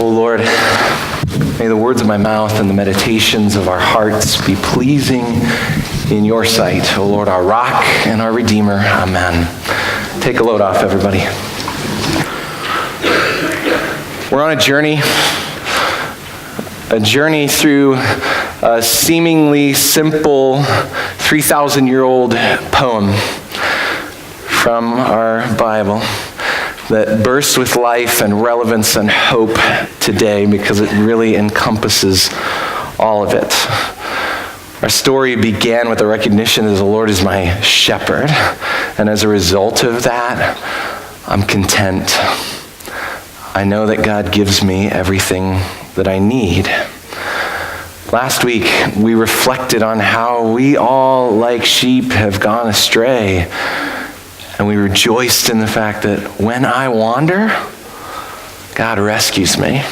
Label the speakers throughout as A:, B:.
A: O Lord, may the words of my mouth and the meditations of our hearts be pleasing in your sight, O Lord, our rock and our redeemer. Amen. Take a load off, everybody. We're on a journey through a seemingly simple 3,000-year-old poem from our Bible that bursts with life and relevance and hope today because it really encompasses all of it. Our story began with the recognition that the Lord is my shepherd, and as a result of that, I'm content. I know that God gives me everything that I need. Last week, we reflected on how we all, like sheep, have gone astray. And we rejoiced in the fact that when I wander, God rescues me.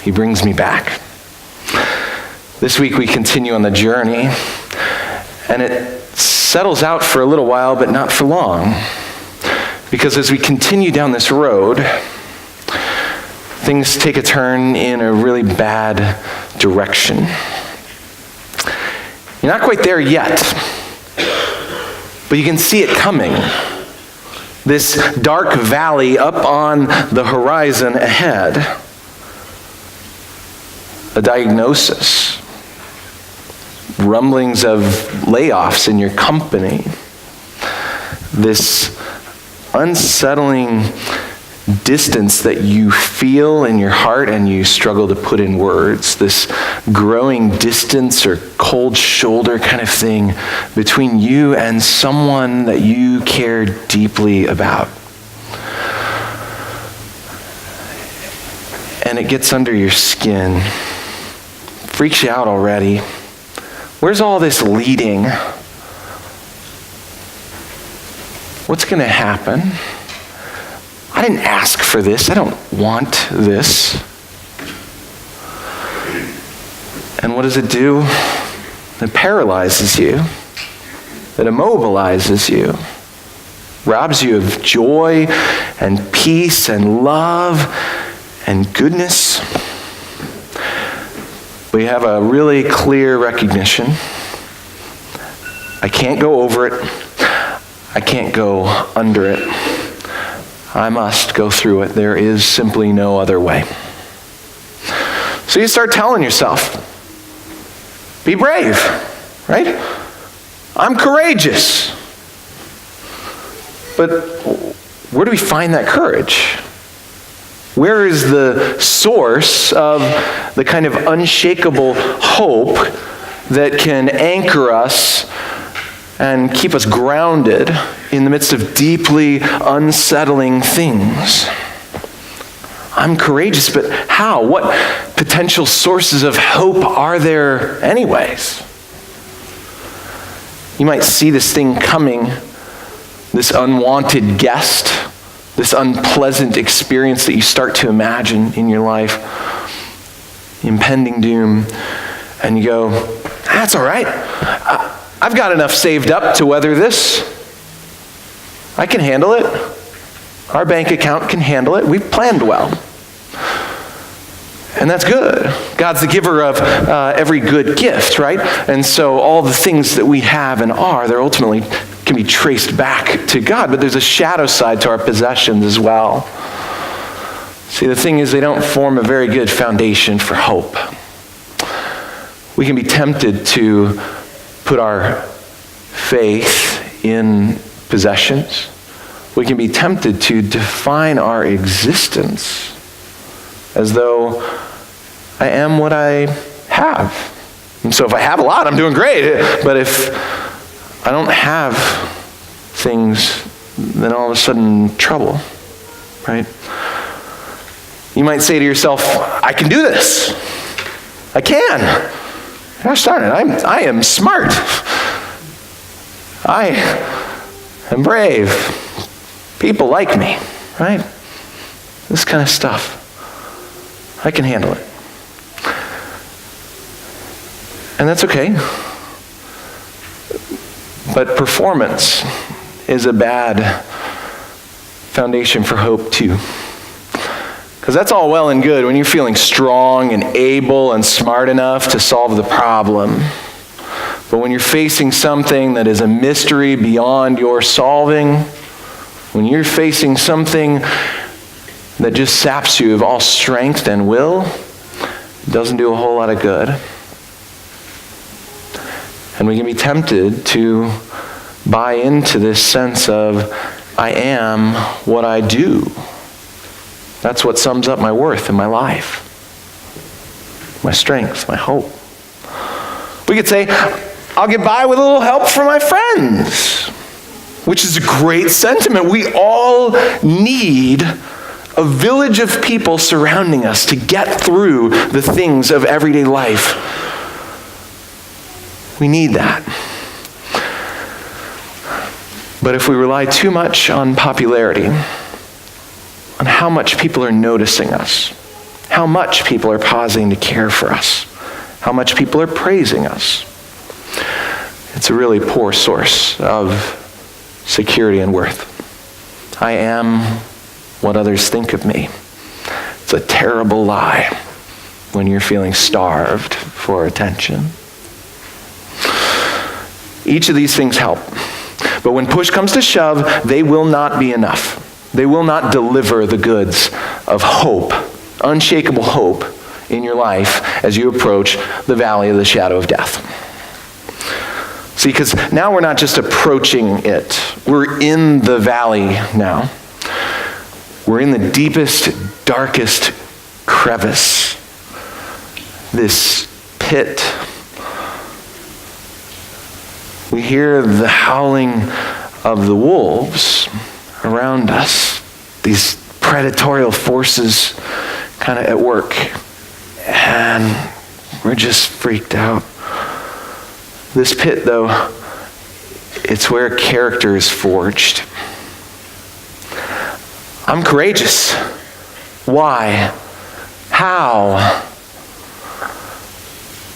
A: He brings me back. This week we continue on the journey, and it settles out for a little while, but not for long. Because as we continue down this road, things take a turn in a really bad direction. You're not quite there yet, but you can see it coming. This dark valley up on the horizon ahead. A diagnosis. Rumblings of layoffs in your company. This unsettling distance that you feel in your heart and you struggle to put in words. This growing distance or cold shoulder kind of thing between you and someone that you care deeply about. And it gets under your skin. Freaks you out already. Where's all this leading? What's going to happen? I didn't ask for this. I don't want this. And what does it do? It paralyzes you. It immobilizes you. Robs you of joy and peace and love and goodness. We have a really clear recognition. I can't go over it. I can't go under it. I must go through it. There is simply no other way. So you start telling yourself, be brave, right? I'm courageous. But where do we find that courage? Where is the source of the kind of unshakable hope that can anchor us and keep us grounded in the midst of deeply unsettling things? I'm courageous, but how? What potential sources of hope are there anyways? You might see this thing coming, this unwanted guest, this unpleasant experience that you start to imagine in your life, impending doom, and you go, that's all right. I've got enough saved up to weather this. I can handle it. Our bank account can handle it. We've planned well. And that's good. God's the giver of every good gift, right? And so all the things that we have and are, they're ultimately can be traced back to God. But there's a shadow side to our possessions as well. See, the thing is, they don't form a very good foundation for hope. We can be tempted to put our faith in possessions. We can be tempted to define our existence as though I am what I have. And so if I have a lot, I'm doing great. But if I don't have things, then all of a sudden trouble, right? You might say to yourself, I can do this. I can. Gosh darn it, I am smart. I am brave. People like me, right? This kind of stuff. I can handle it. And that's okay. But performance is a bad foundation for hope too. Because that's all well and good when you're feeling strong and able and smart enough to solve the problem. But when you're facing something that is a mystery beyond your solving, when you're facing something that just saps you of all strength and will, it doesn't do a whole lot of good. And we can be tempted to buy into this sense of, I am what I do. That's what sums up my worth in my life, my strength, my hope. We could say, I'll get by with a little help from my friends, which is a great sentiment. We all need a village of people surrounding us to get through the things of everyday life. We need that. But if we rely too much on popularity, on how much people are noticing us, how much people are pausing to care for us, how much people are praising us, it's a really poor source of security and worth. I am what others think of me. It's a terrible lie when you're feeling starved for attention. Each of these things help. But when push comes to shove, they will not be enough. They will not deliver the goods of hope, unshakable hope in your life as you approach the valley of the shadow of death. See, because now we're not just approaching it. We're in the valley now. We're in the deepest, darkest crevice. This pit. We hear the howling of the wolves around us. These predatorial forces kind of at work. And we're just freaked out. This pit, though, it's where character is forged. I'm courageous. Why? How?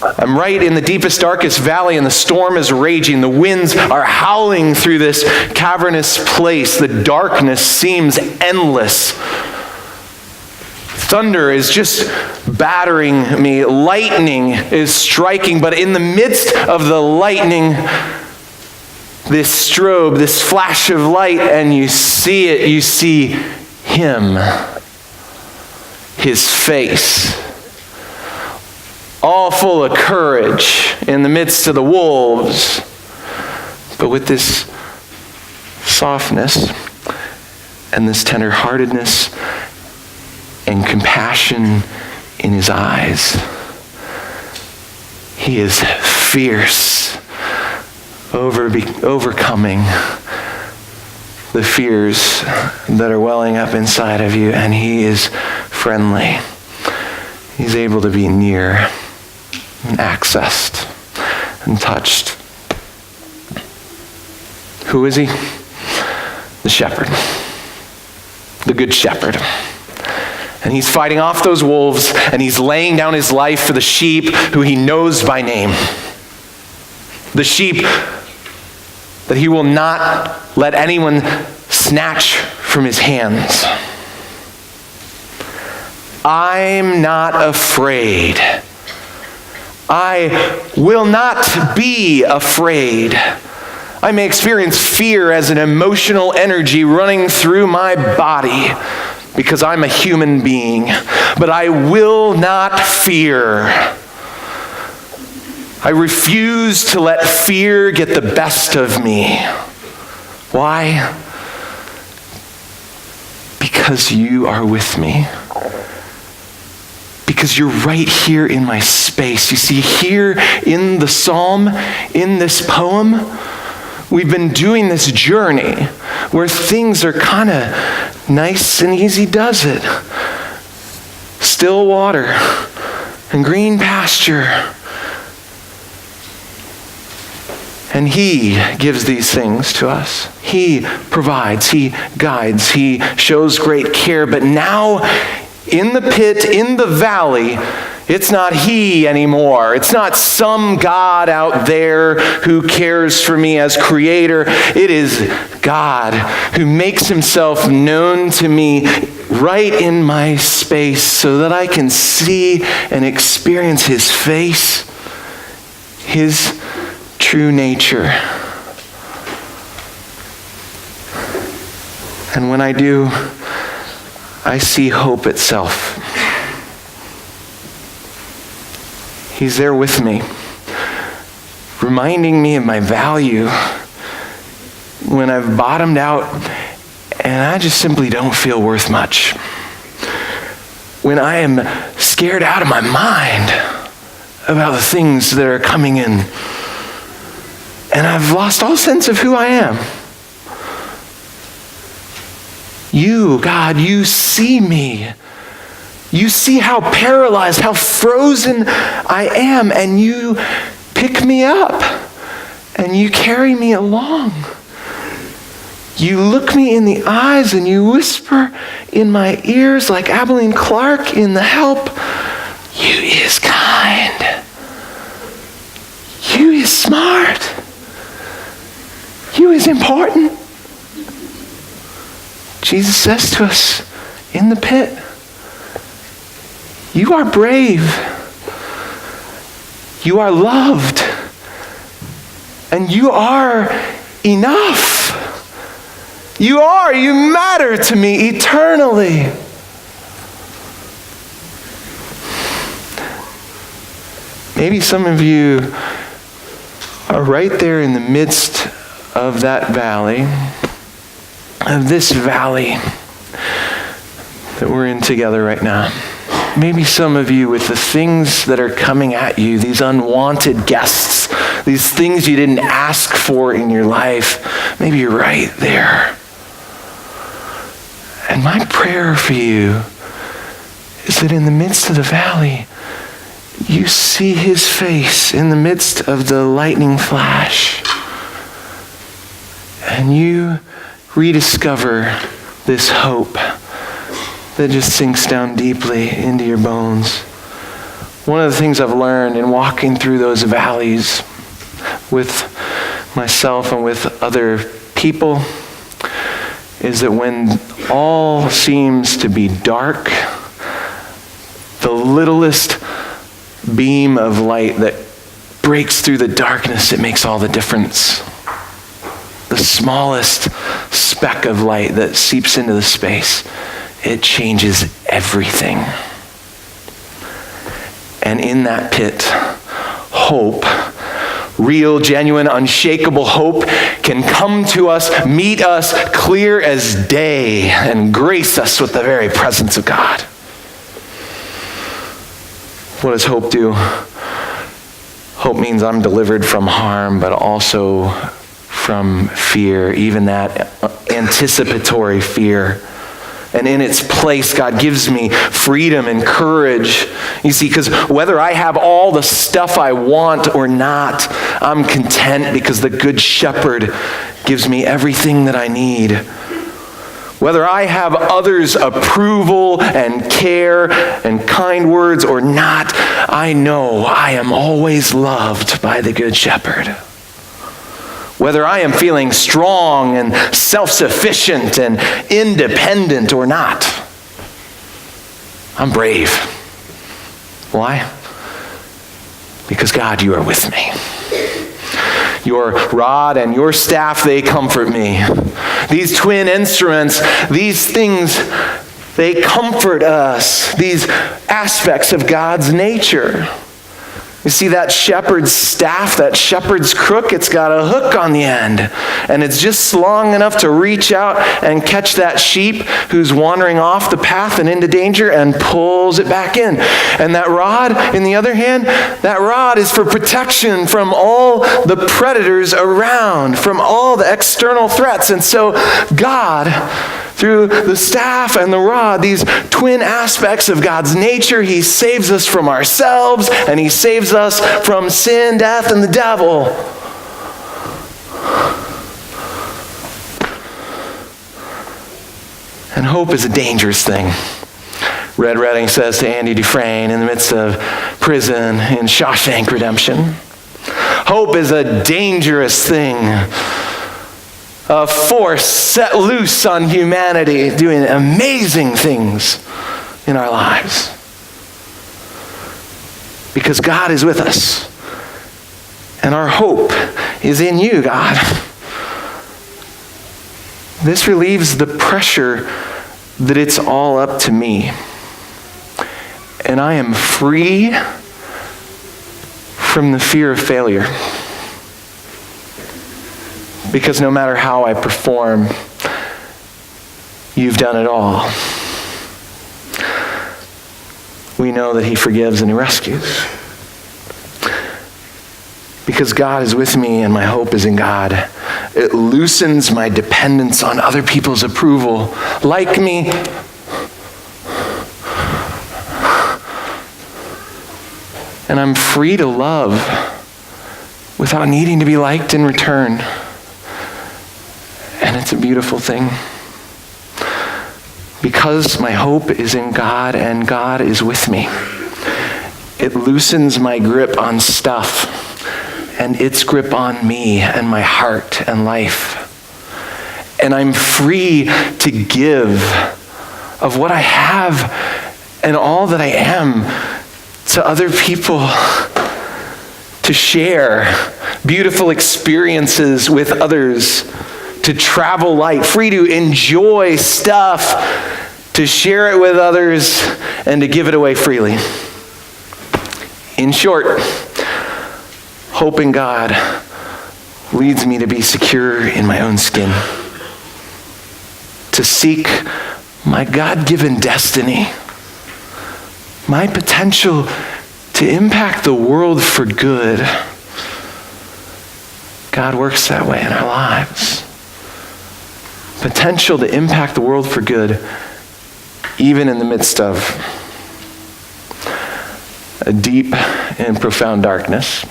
A: I'm right in the deepest, darkest valley, and the storm is raging. The winds are howling through this cavernous place. The darkness seems endless. Thunder is just battering me. Lightning is striking, but in the midst of the lightning, this strobe, this flash of light, and you see it, you see him, his face, all full of courage in the midst of the wolves, but with this softness and this tenderheartedness and compassion in his eyes. He is fierce, overcoming the fears that are welling up inside of you, and he is friendly. He's able to be near and accessed and touched. Who is he? The shepherd. The good shepherd. And he's fighting off those wolves, and he's laying down his life for the sheep who he knows by name. The sheep that he will not let anyone snatch from his hands. I'm not afraid. I will not be afraid. I may experience fear as an emotional energy running through my body because I'm a human being, but I will not fear. I refuse to let fear get the best of me. Why? Because you are with me. Because you're right here in my space. You see, here in the psalm, in this poem, we've been doing this journey where things are kind of nice and easy does it. Still water and green pasture. And he gives these things to us. He provides, he guides, he shows great care. But now, in the pit, in the valley, it's not he anymore. It's not some God out there who cares for me as creator. It is God who makes himself known to me right in my space so that I can see and experience his face, his true nature. And when I do, I see hope itself. He's there with me, reminding me of my value when I've bottomed out and I just simply don't feel worth much. When I am scared out of my mind about the things that are coming in and I've lost all sense of who I am. You, God, you see me. You see how paralyzed, how frozen I am, and you pick me up and you carry me along. You look me in the eyes and you whisper in my ears like Abilene Clark in The Help, you is kind. You is smart. You is important. Jesus says to us in the pit, you are brave. You are loved. And you are enough. You matter to me eternally. Maybe some of you are right there in the midst of that valley, of this valley that we're in together right now. Maybe some of you with the things that are coming at you, these unwanted guests, these things you didn't ask for in your life, maybe you're right there. And my prayer for you is that in the midst of the valley, you see his face in the midst of the lightning flash. And you rediscover this hope that just sinks down deeply into your bones. One of the things I've learned in walking through those valleys with myself and with other people is that when all seems to be dark, the littlest beam of light that breaks through the darkness, it makes all the difference. The smallest speck of light that seeps into the space, it changes everything. And in that pit, hope, real, genuine, unshakable hope can come to us, meet us clear as day, and grace us with the very presence of God. What does hope do? Hope means I'm delivered from harm, but also from fear, even that anticipatory fear. And in its place, God gives me freedom and courage. You see, because whether I have all the stuff I want or not, I'm content because the Good Shepherd gives me everything that I need. Whether I have others' approval and care and kind words or not, I know I am always loved by the Good Shepherd. Whether I am feeling strong and self-sufficient and independent or not, I'm brave. Why? Because God, you are with me. Your rod and your staff, they comfort me. These twin instruments, these things, they comfort us. These aspects of God's nature. You see that shepherd's staff, that shepherd's crook, it's got a hook on the end. And it's just long enough to reach out and catch that sheep who's wandering off the path and into danger and pulls it back in. And that rod, in the other hand, that rod is for protection from all the predators around, from all the external threats. And so God, through the staff and the rod, these twin aspects of God's nature, he saves us from ourselves and he saves us from sin, death, and the devil. And hope is a dangerous thing. Red Redding says to Andy Dufresne in the midst of prison in Shawshank Redemption, hope is a dangerous thing. force set loose on humanity, doing amazing things in our lives. Because God is with us. And our hope is in you, God. This relieves the pressure that it's all up to me. And I am free from the fear of failure. Because no matter how I perform, you've done it all. We know that he forgives and he rescues. Because God is with me and my hope is in God, it loosens my dependence on other people's approval, like me. And I'm free to love without needing to be liked in return. And it's a beautiful thing. Because my hope is in God and God is with me, it loosens my grip on stuff and its grip on me and my heart and life. And I'm free to give of what I have and all that I am to other people, to share beautiful experiences with others, to travel light, free to enjoy stuff, to share it with others, and to give it away freely. In short, hope in God leads me to be secure in my own skin, to seek my God-given destiny, my potential to impact the world for good. God works that way in our lives. Potential to impact the world for good, even in the midst of a deep and profound darkness,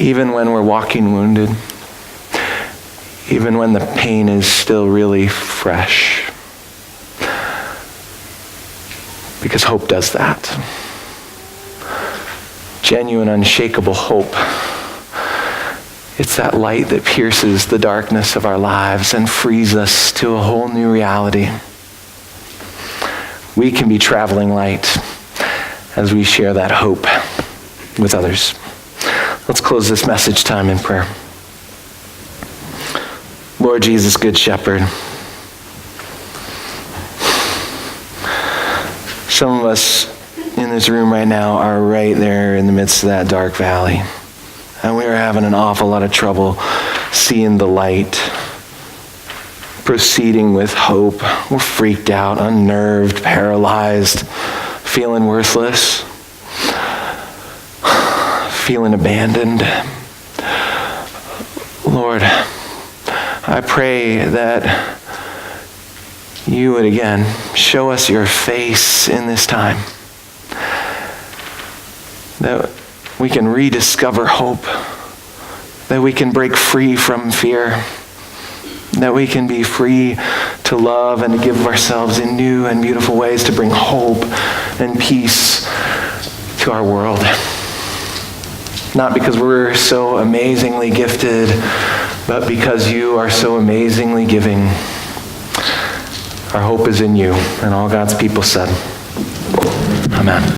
A: even when we're walking wounded, even when the pain is still really fresh. Because hope does that. Genuine, unshakable hope. It's that light that pierces the darkness of our lives and frees us to a whole new reality. We can be traveling light as we share that hope with others. Let's close this message time in prayer. Lord Jesus, Good Shepherd, some of us in this room right now are right there in the midst of that dark valley. And we are having an awful lot of trouble seeing the light, proceeding with hope. We're freaked out, unnerved, paralyzed, feeling worthless, feeling abandoned. Lord, I pray that you would again show us your face in this time, that we can rediscover hope, that we can break free from fear, that we can be free to love and to give of ourselves in new and beautiful ways to bring hope and peace to our world. Not because we're so amazingly gifted, but because you are so amazingly giving. Our hope is in you. And all God's people said, Amen.